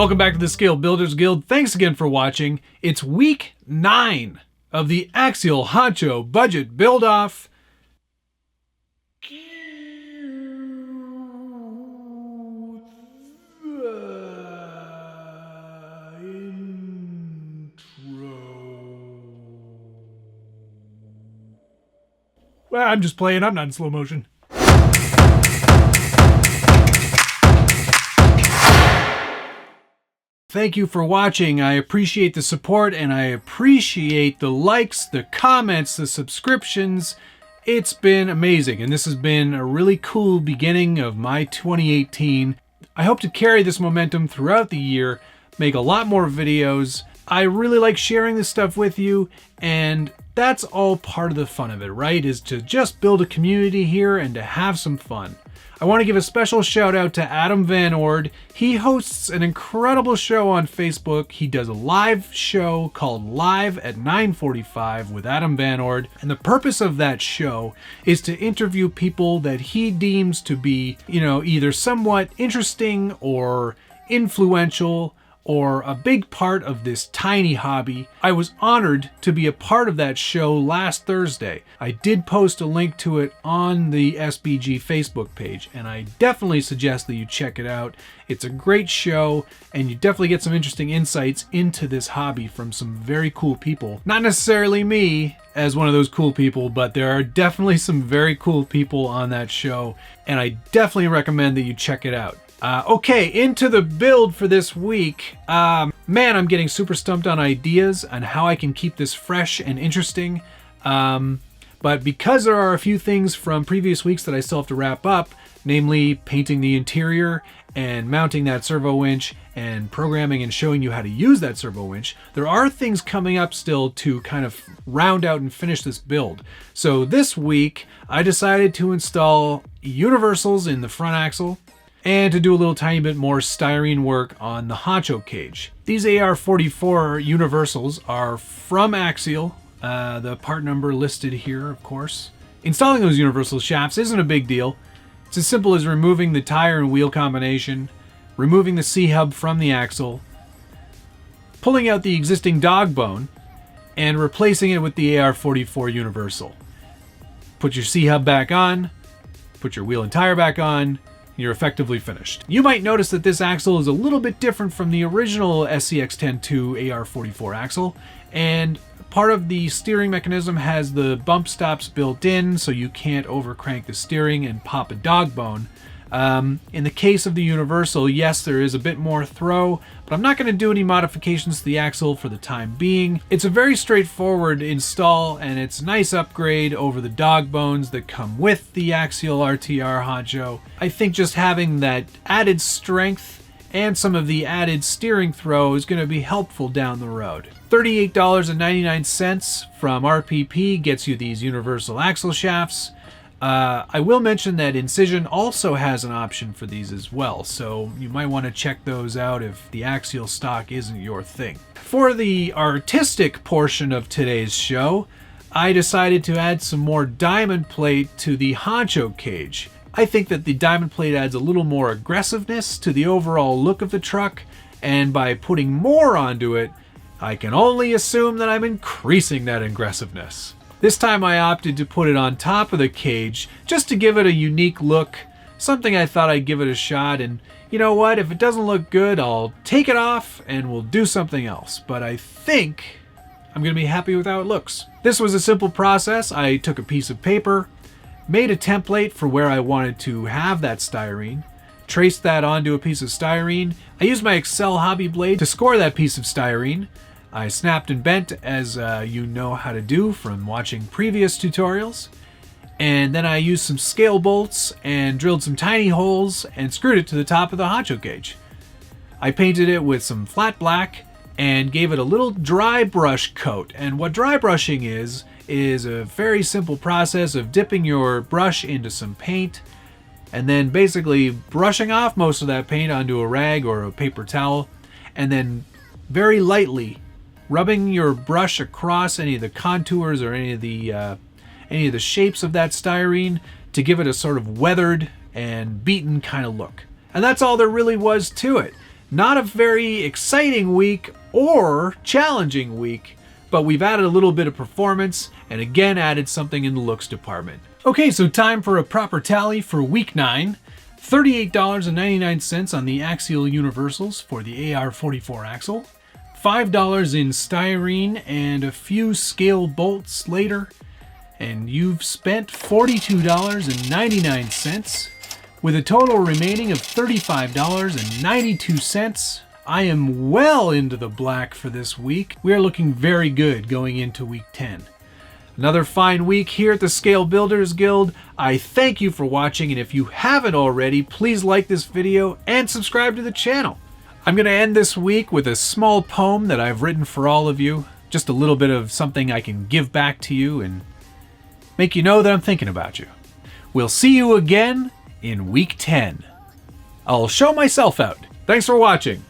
Welcome back to the Scale Builders Guild. Thanks again for watching. It's week 9 of the Axial Honcho Budget Build-Off. Well, I'm just playing. I'm not in slow motion. Thank you for watching. I appreciate the support and I appreciate the likes, the comments, the subscriptions. It's been amazing, and this has been a really cool beginning of my 2018. I hope to carry this momentum throughout the year, make a lot more videos. I really like sharing this stuff with you, and that's all part of the fun of it, right? Is to just build a community here and to have some fun. I want to give a special shout out to Adam Van Ord. He hosts an incredible show on Facebook. He does a live show called Live at 9:45 with Adam Van Ord. And the purpose of that show is to interview people that he deems to be, either somewhat interesting or influential or a big part of this tiny hobby. I was honored to be a part of that show last Thursday. I did post a link to it on the SBG Facebook page, and I definitely suggest that you check it out. It's a great show, and you definitely get some interesting insights into this hobby from some very cool people. Not necessarily me as one of those cool people, but there are definitely some very cool people on that show, and I definitely recommend that you check it out. Okay, into the build for this week. Man, I'm getting super stumped on ideas on how I can keep this fresh and interesting. But because there are a few things from previous weeks that I still have to wrap up, namely painting the interior and mounting that servo winch and programming and showing you how to use that servo winch, there are things coming up still to kind of round out and finish this build. So this week, I decided to install universals in the front axle, and to do a little tiny bit more styrene work on the honcho cage. These Ar44 Universals are from Axial, the part number listed here, of course. Installing those universal shafts isn't a big deal. It's as simple as removing the tire and wheel combination, removing the C-hub from the axle, pulling out the existing dog bone, and replacing it with the Ar44 Universal. Put your C-hub back on, put your wheel and tire back on, you're effectively finished. You might notice that this axle is a little bit different from the original SCX10 to Ar44 axle, and part of the steering mechanism has the bump stops built in so you can't overcrank the steering and pop a dog bone. In the case of the Universal, yes, there is a bit more throw, but I'm not going to do any modifications to the axle for the time being. It's a very straightforward install, and it's a nice upgrade over the dog bones that come with the Axial RTR Honcho. I think just having that added strength and some of the added steering throw is going to be helpful down the road. $38.99 from RPP gets you these universal axle shafts. I will mention that Incision also has an option for these as well, so you might want to check those out if the Axial stock isn't your thing. For the artistic portion of today's show, I decided to add some more diamond plate to the honcho cage. I think that the diamond plate adds a little more aggressiveness to the overall look of the truck, and by putting more onto it, I can only assume that I'm increasing that aggressiveness. This time I opted to put it on top of the cage just to give it a unique look, something I thought I'd give it a shot, and you know what, if it doesn't look good, I'll take it off and we'll do something else, but I think I'm going to be happy with how it looks. This was a simple process. I took a piece of paper, made a template for where I wanted to have that styrene, traced that onto a piece of styrene. I used my Excel hobby blade to score that piece of styrene. I snapped and bent, as you know how to do from watching previous tutorials. And then I used some scale bolts and drilled some tiny holes and screwed it to the top of the honcho cage. I painted it with some flat black and gave it a little dry brush coat. And what dry brushing is a very simple process of dipping your brush into some paint and then basically brushing off most of that paint onto a rag or a paper towel, and then very lightly rubbing your brush across any of the contours or any of the shapes of that styrene to give it a sort of weathered and beaten kind of look. And that's all there really was to it. Not a very exciting week or challenging week, but we've added a little bit of performance and again added something in the looks department. Okay, so time for a proper tally for week 9. $38.99 on the Axial Universals for the Ar44 axle. $5 in styrene and a few scale bolts later. And you've spent $42.99 with a total remaining of $35.92. I am well into the black for this week. We are looking very good going into week 10. Another fine week here at the Scale Builders Guild. I thank you for watching, and if you haven't already, please like this video and subscribe to the channel. I'm going to end this week with a small poem that I've written for all of you. Just a little bit of something I can give back to you and make you know that I'm thinking about you. We'll see you again in week 10. I'll show myself out. Thanks for watching.